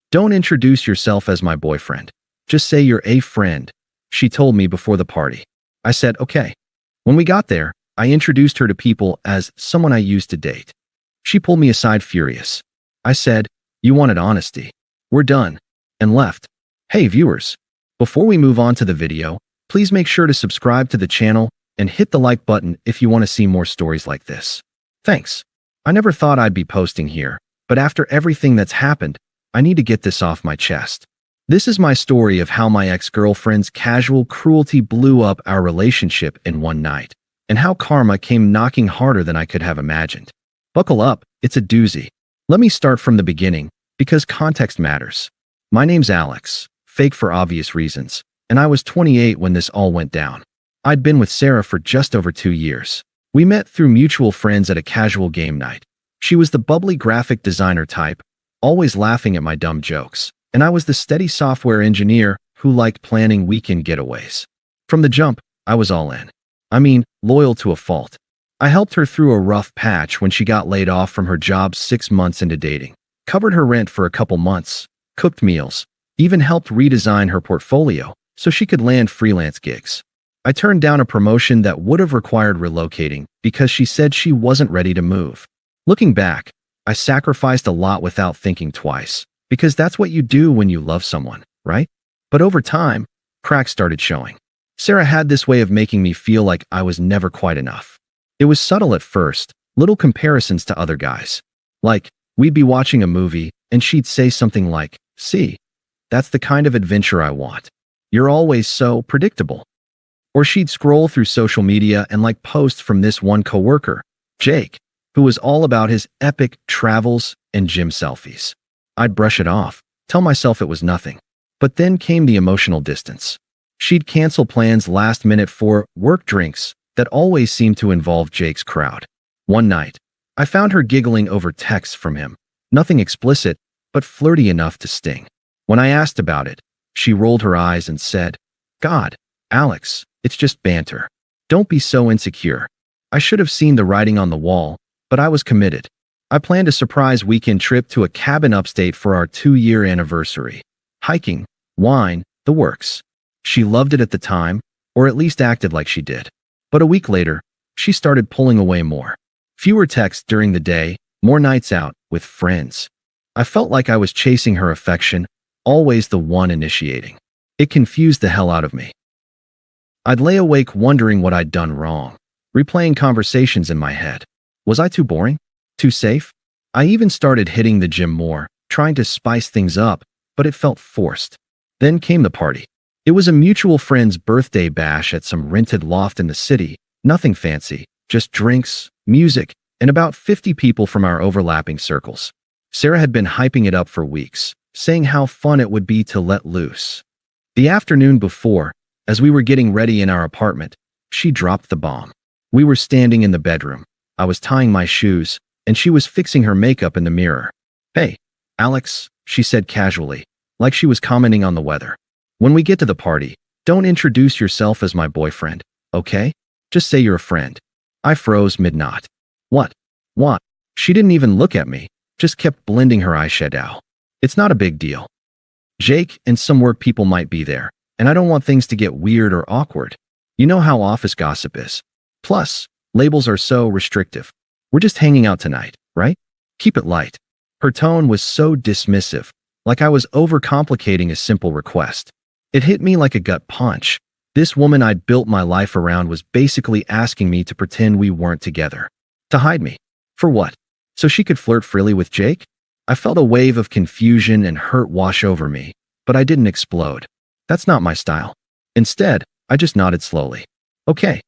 Don't introduce yourself as my boyfriend. Just say you're a friend, she told me before the party. I said, okay. When we got there, I introduced her to people as someone I used to date. She pulled me aside furious. I said, you wanted honesty. We're done. And left. Hey viewers, before we move on to the video, please make sure to subscribe to the channel and hit the like button if you want to see more stories like this. Thanks. I never thought I'd be posting here, but after everything that's happened, I need to get this off my chest. This is my story of how my ex-girlfriend's casual cruelty blew up our relationship in one night, and how karma came knocking harder than I could have imagined. Buckle up, it's a doozy. Let me start from the beginning, because context matters. My name's Alex, fake for obvious reasons, and I was 28 when this all went down. I'd been with Sarah for just over 2 years. We met through mutual friends at a casual game night. She was the bubbly graphic designer type, always laughing at my dumb jokes, and I was the steady software engineer who liked planning weekend getaways. From the jump, I was all in. I mean, loyal to a fault. I helped her through a rough patch when she got laid off from her job 6 months into dating, covered her rent for a couple months, cooked meals, even helped redesign her portfolio so she could land freelance gigs. I turned down a promotion that would have required relocating because she said she wasn't ready to move. Looking back, I sacrificed a lot without thinking twice, because that's what you do when you love someone, right? But over time, cracks started showing. Sarah had this way of making me feel like I was never quite enough. It was subtle at first, little comparisons to other guys. Like, we'd be watching a movie, and she'd say something like, see, that's the kind of adventure I want. You're always so predictable. Or she'd scroll through social media and like posts from this one coworker, Jake, who was all about his epic travels and gym selfies. I'd brush it off, tell myself it was nothing. But then came the emotional distance. She'd cancel plans last minute for work drinks that always seemed to involve Jake's crowd. One night, I found her giggling over texts from him. Nothing explicit, but flirty enough to sting. When I asked about it, she rolled her eyes and said, God, Alex, it's just banter. Don't be so insecure. I should have seen the writing on the wall, but I was committed. I planned a surprise weekend trip to a cabin upstate for our 2-year anniversary. Hiking, wine, the works. She loved it at the time, or at least acted like she did. But a week later, she started pulling away more. Fewer texts during the day, more nights out with friends. I felt like I was chasing her affection, always the one initiating. It confused the hell out of me. I'd lay awake wondering what I'd done wrong, replaying conversations in my head. Was I too boring? Too safe? I even started hitting the gym more, trying to spice things up, but it felt forced. Then came the party. It was a mutual friend's birthday bash at some rented loft in the city, nothing fancy, just drinks, music, and about 50 people from our overlapping circles. Sarah had been hyping it up for weeks, saying how fun it would be to let loose. The afternoon before, as we were getting ready in our apartment, she dropped the bomb. We were standing in the bedroom. I was tying my shoes, and she was fixing her makeup in the mirror. Hey, Alex, she said casually, like she was commenting on the weather. When we get to the party, don't introduce yourself as my boyfriend, okay? Just say you're a friend. I froze mid-knot. What? What? She didn't even look at me, just kept blending her eyeshadow. It's not a big deal. Jake and some work people might be there, and I don't want things to get weird or awkward. You know how office gossip is. Plus, labels are so restrictive. We're just hanging out tonight, right? Keep it light. Her tone was so dismissive, like I was overcomplicating a simple request. It hit me like a gut punch. This woman I'd built my life around was basically asking me to pretend we weren't together. To hide me. For what? So she could flirt freely with Jake? I felt a wave of confusion and hurt wash over me, but I didn't explode. That's not my style. Instead, I just nodded slowly. Okay,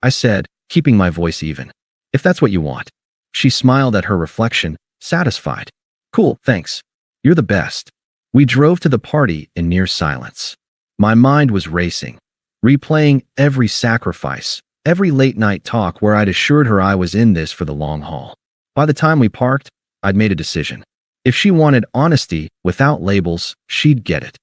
I said, keeping my voice even. If that's what you want. She smiled at her reflection, satisfied. Cool, thanks. You're the best. We drove to the party in near silence. My mind was racing, replaying every sacrifice, every late-night talk where I'd assured her I was in this for the long haul. By the time we parked, I'd made a decision. If she wanted honesty without labels, she'd get it.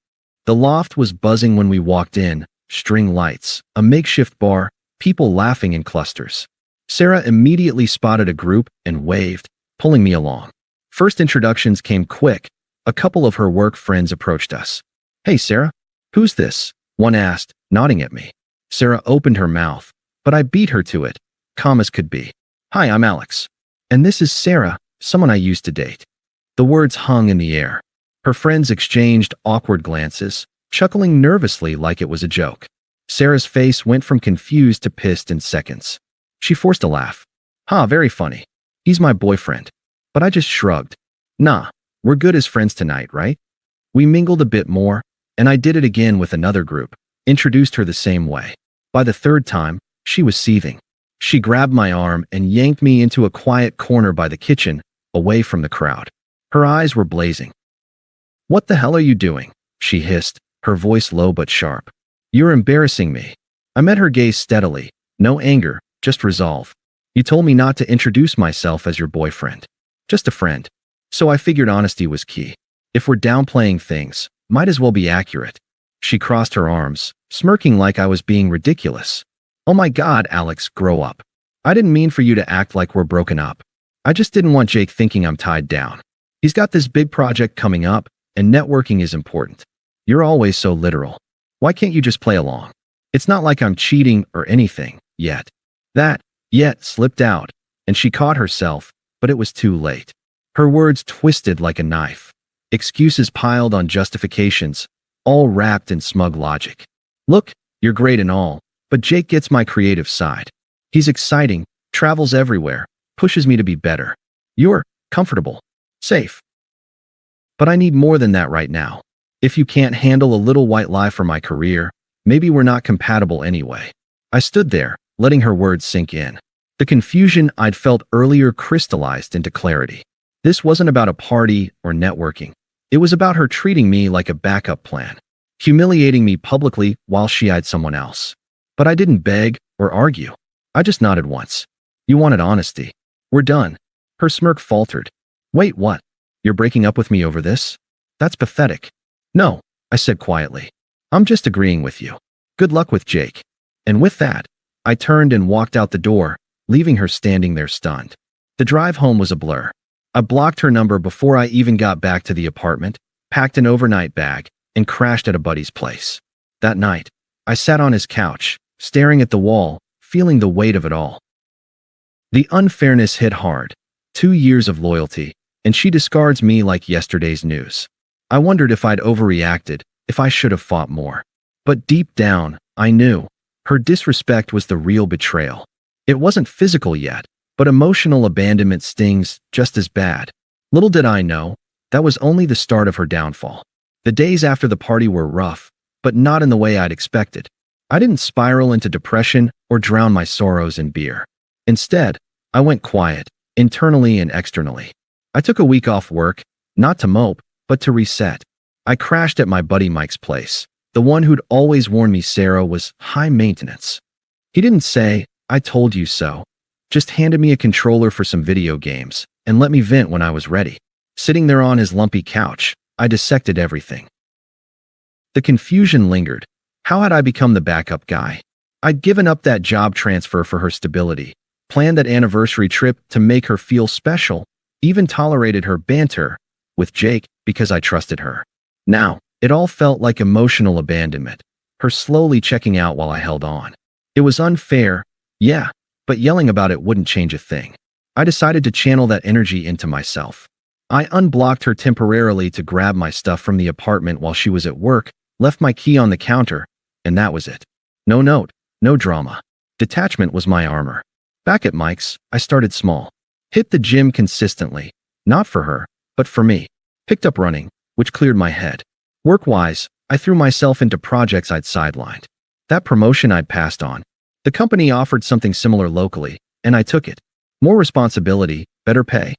The loft was buzzing when we walked in, string lights, a makeshift bar, people laughing in clusters. Sarah immediately spotted a group and waved, pulling me along. First introductions came quick, a couple of her work friends approached us. "Hey, Sarah, who's this?" one asked, nodding at me. Sarah opened her mouth, but I beat her to it, calm as could be. "Hi, I'm Alex. And this is Sarah, someone I used to date." The words hung in the air. Her friends exchanged awkward glances, chuckling nervously like it was a joke. Sarah's face went from confused to pissed in seconds. She forced a laugh. "Ha, very funny. He's my boyfriend." But I just shrugged. "Nah, we're good as friends tonight, right?" We mingled a bit more, and I did it again with another group, introduced her the same way. By the third time, she was seething. She grabbed my arm and yanked me into a quiet corner by the kitchen, away from the crowd. Her eyes were blazing. "What the hell are you doing?" she hissed, her voice low but sharp. "You're embarrassing me." I met her gaze steadily, no anger, just resolve. "You told me not to introduce myself as your boyfriend. Just a friend." So I figured honesty was key. If we're downplaying things, might as well be accurate. She crossed her arms, smirking like I was being ridiculous. "Oh my God, Alex, grow up. I didn't mean for you to act like we're broken up. I just didn't want Jake thinking I'm tied down. He's got this big project coming up, and networking is important. You're always so literal. Why can't you just play along? It's not like I'm cheating or anything, yet." That "yet" slipped out, and she caught herself, but it was too late. Her words twisted like a knife. Excuses piled on justifications, all wrapped in smug logic. "Look, you're great and all, but Jake gets my creative side. He's exciting, travels everywhere, pushes me to be better. You're comfortable, safe. But I need more than that right now. If you can't handle a little white lie for my career, maybe we're not compatible anyway." I stood there, letting her words sink in. The confusion I'd felt earlier crystallized into clarity. This wasn't about a party or networking. It was about her treating me like a backup plan, humiliating me publicly while she eyed someone else. But I didn't beg or argue. I just nodded once. "You wanted honesty. We're done." Her smirk faltered. "Wait, what? You're breaking up with me over this? That's pathetic." "No," I said quietly. "I'm just agreeing with you. Good luck with Jake." And with that, I turned and walked out the door, leaving her standing there stunned. The drive home was a blur. I blocked her number before I even got back to the apartment, packed an overnight bag, and crashed at a buddy's place. That night, I sat on his couch, staring at the wall, feeling the weight of it all. The unfairness hit hard. 2 years of loyalty, and she discards me like yesterday's news. I wondered if I'd overreacted, if I should have fought more. But deep down, I knew. Her disrespect was the real betrayal. It wasn't physical yet, but emotional abandonment stings just as bad. Little did I know, that was only the start of her downfall. The days after the party were rough, but not in the way I'd expected. I didn't spiral into depression or drown my sorrows in beer. Instead, I went quiet, internally and externally. I took a week off work, not to mope, but to reset. I crashed at my buddy Mike's place, the one who'd always warned me Sarah was high maintenance. He didn't say, "I told you so," just handed me a controller for some video games and let me vent when I was ready. Sitting there on his lumpy couch, I dissected everything. The confusion lingered. How had I become the backup guy? I'd given up that job transfer for her stability, planned that anniversary trip to make her feel special, even tolerated her banter with Jake because I trusted her. Now, it all felt like emotional abandonment, her slowly checking out while I held on. It was unfair, yeah, but yelling about it wouldn't change a thing. I decided to channel that energy into myself. I unblocked her temporarily to grab my stuff from the apartment while she was at work, left my key on the counter, and that was it. No note, no drama. Detachment was my armor. Back at Mike's, I started small. Hit the gym consistently, not for her, but for me. Picked up running, which cleared my head. Work-wise, I threw myself into projects I'd sidelined. That promotion I'd passed on. The company offered something similar locally, and I took it. More responsibility, better pay.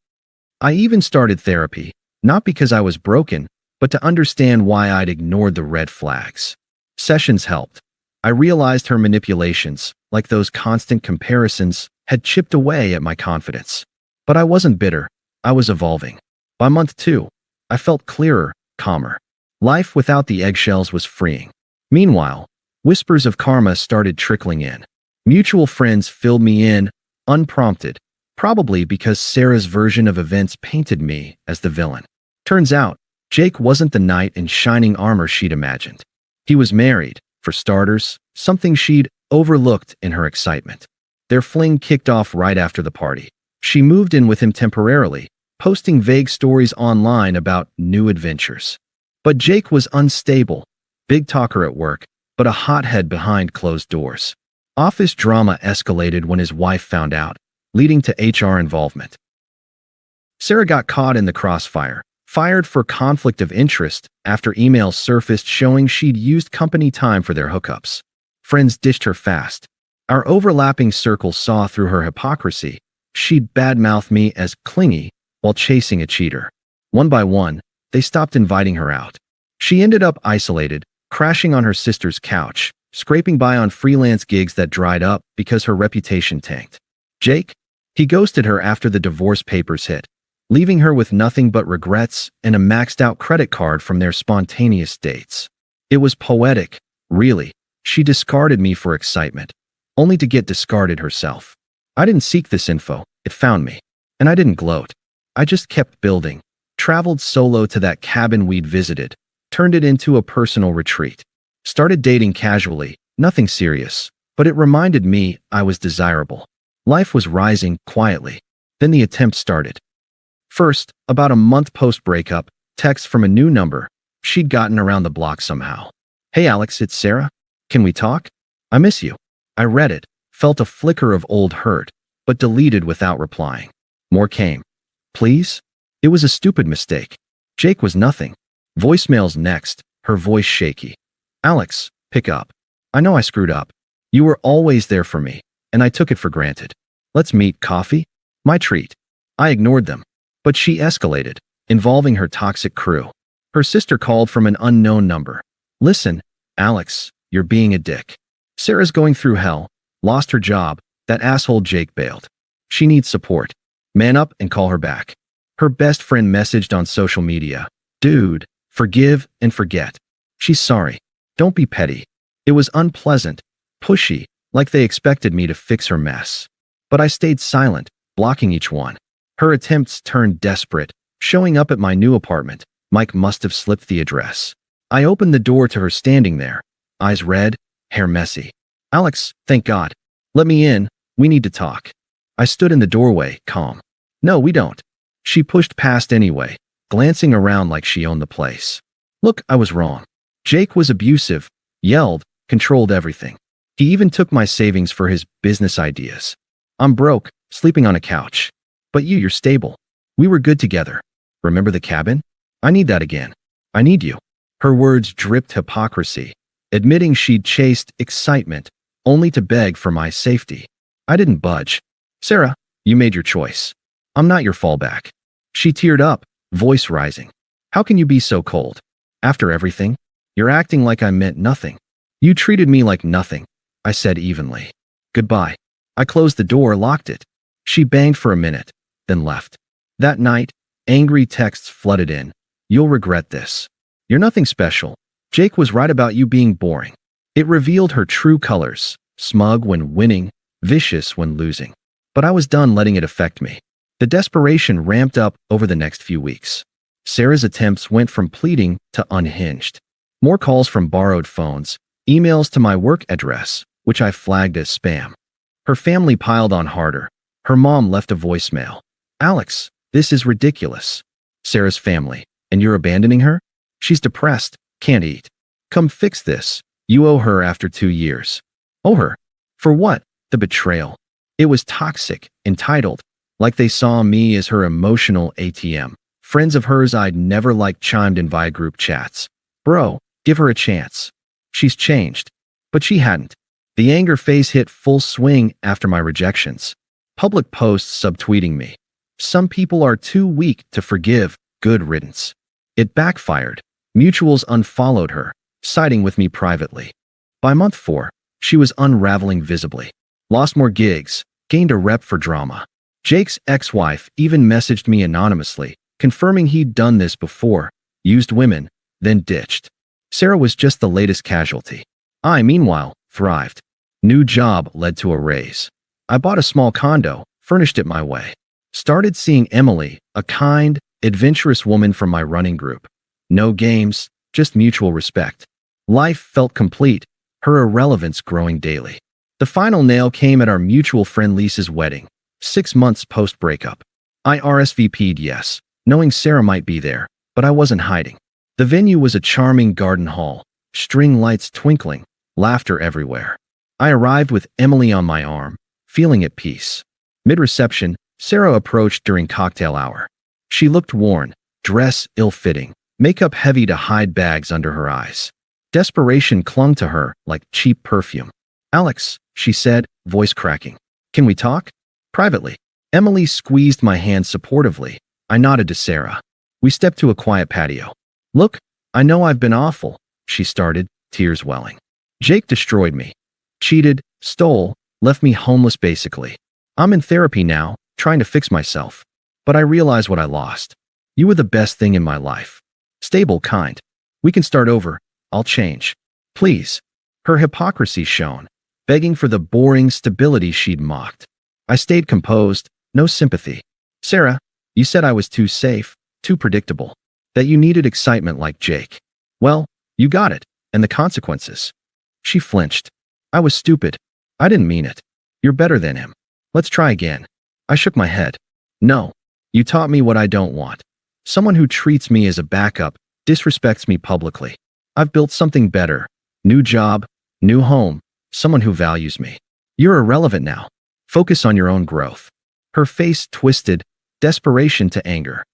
I even started therapy, not because I was broken, but to understand why I'd ignored the red flags. Sessions helped. I realized her manipulations, like those constant comparisons, had chipped away at my confidence. But I wasn't bitter. I was evolving. By month 2, I felt clearer, calmer. Life without the eggshells was freeing. Meanwhile, whispers of karma started trickling in. Mutual friends filled me in, unprompted, probably because Sarah's version of events painted me as the villain. Turns out, Jake wasn't the knight in shining armor she'd imagined. He was married, for starters, something she'd overlooked in her excitement. Their fling kicked off right after the party. She moved in with him temporarily, posting vague stories online about new adventures. But Jake was unstable, big talker at work, but a hothead behind closed doors. Office drama escalated when his wife found out, leading to HR involvement. Sarah got caught in the crossfire, fired for conflict of interest after emails surfaced showing she'd used company time for their hookups. Friends ditched her fast. Our overlapping circles saw through her hypocrisy. She'd badmouth me as clingy while chasing a cheater. One by one, they stopped inviting her out. She ended up isolated, crashing on her sister's couch, scraping by on freelance gigs that dried up because her reputation tanked. Jake? He ghosted her after the divorce papers hit, leaving her with nothing but regrets and a maxed-out credit card from their spontaneous dates. It was poetic, really. She discarded me for excitement, only to get discarded herself. I didn't seek this info, it found me. And I didn't gloat. I just kept building, traveled solo to that cabin we'd visited, turned it into a personal retreat. Started dating casually, nothing serious, but it reminded me I was desirable. Life was rising quietly. Then the attempt started. First, about a month post-breakup, text from a new number. She'd gotten around the block somehow. "Hey Alex, it's Sarah. Can we talk? I miss you." I read it, felt a flicker of old hurt, but deleted without replying. More came. "Please?" It was a stupid mistake. Jake was nothing. Voicemails next, her voice shaky. "Alex, pick up. I know I screwed up. You were always there for me, and I took it for granted. Let's meet, coffee?" My treat. I ignored them. But she escalated, involving her toxic crew. Her sister called from an unknown number. "Listen, Alex, you're being a dick. Sarah's going through hell, lost her job, that asshole Jake bailed. She needs support. Man up and call her back." Her best friend messaged on social media. "Dude, forgive and forget. She's sorry. Don't be petty." It was unpleasant, pushy, like they expected me to fix her mess. But I stayed silent, blocking each one. Her attempts turned desperate, showing up at my new apartment. Mike must have slipped the address. I opened the door to her standing there, eyes red, hair messy. "Alex, thank God. Let me in, we need to talk." I stood in the doorway, calm. "No, we don't." She pushed past anyway, glancing around like she owned the place. "Look, I was wrong. Jake was abusive, yelled, controlled everything. He even took my savings for his business ideas. I'm broke, sleeping on a couch. But you're stable. We were good together. Remember the cabin? I need that again. I need you." Her words dripped hypocrisy, admitting she'd chased excitement, only to beg for my safety. I didn't budge. "Sarah, you made your choice. I'm not your fallback." She teared up, voice rising. "How can you be so cold? After everything? You're acting like I meant nothing." "You treated me like nothing," I said evenly. "Goodbye." I closed the door, locked it. She banged for a minute, then left. That night, angry texts flooded in. "You'll regret this. You're nothing special. Jake was right about you being boring." It revealed her true colors, smug when winning, vicious when losing. But I was done letting it affect me. The desperation ramped up over the next few weeks. Sarah's attempts went from pleading to unhinged. More calls from borrowed phones, emails to my work address, which I flagged as spam. Her family piled on harder. Her mom left a voicemail. "Alex, this is ridiculous. Sarah's family, and you're abandoning her? She's depressed, can't eat. Come fix this. You owe her after 2 years." Owe her? For what? The betrayal. It was toxic, entitled, like they saw me as her emotional ATM. Friends of hers I'd never liked chimed in via group chats. "Bro, give her a chance. She's changed." But she hadn't. The anger phase hit full swing after my rejections. Public posts subtweeting me. "Some people are too weak to forgive, good riddance." It backfired. Mutuals unfollowed her, siding with me privately. By month 4, she was unraveling visibly. Lost more gigs, gained a rep for drama. Jake's ex-wife even messaged me anonymously, confirming he'd done this before, used women, then ditched. Sarah was just the latest casualty. I, meanwhile, thrived. New job led to a raise. I bought a small condo, furnished it my way. Started seeing Emily, a kind, adventurous woman from my running group. No games, just mutual respect. Life felt complete, her irrelevance growing daily. The final nail came at our mutual friend Lisa's wedding, 6 months post-breakup. I RSVP'd yes, knowing Sarah might be there, but I wasn't hiding. The venue was a charming garden hall, string lights twinkling, laughter everywhere. I arrived with Emily on my arm, feeling at peace. Mid-reception, Sarah approached during cocktail hour. She looked worn, dress ill-fitting, makeup heavy to hide bags under her eyes. Desperation clung to her like cheap perfume. "Alex," she said, voice cracking. "Can we talk?" Privately. Emily squeezed my hand supportively. I nodded to Sarah. We stepped to a quiet patio. "Look, I know I've been awful," she started, tears welling. "Jake destroyed me. Cheated, stole, left me homeless basically. I'm in therapy now, trying to fix myself. But I realize what I lost. You were the best thing in my life. Stable, kind. We can start over. I'll change. Please." Her hypocrisy shone, begging for the boring stability she'd mocked. I stayed composed, no sympathy. "Sarah, you said I was too safe, too predictable. That you needed excitement like Jake. Well, you got it, and the consequences." She flinched. "I was stupid. I didn't mean it. You're better than him. Let's try again." I shook my head. "No. You taught me what I don't want. Someone who treats me as a backup, disrespects me publicly. I've built something better. New job, new home, someone who values me. You're irrelevant now. Focus on your own growth." Her face twisted, desperation to anger.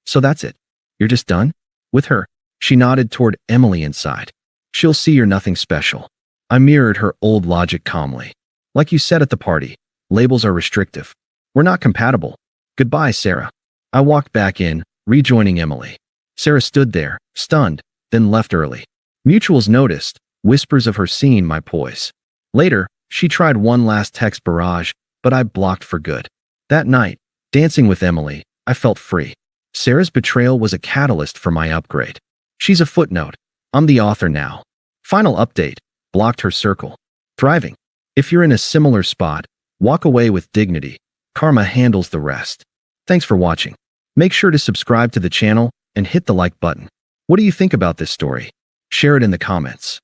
"So that's it? You're just done? With her?" She nodded toward Emily inside. "She'll see you're nothing special." I mirrored her old logic calmly. "Like you said at the party, labels are restrictive. We're not compatible. Goodbye, Sarah." I walked back in, rejoining Emily. Sarah stood there, stunned, then left early. Mutuals noticed, whispers of her seeing my poise. Later, she tried one last text barrage, but I blocked for good. That night, dancing with Emily, I felt free. Sarah's betrayal was a catalyst for my upgrade. She's a footnote. I'm the author now. Final update, blocked her circle. Thriving. If you're in a similar spot, walk away with dignity. Karma handles the rest. Thanks for watching. Make sure to subscribe to the channel and hit the like button. What do you think about this story? Share it in the comments.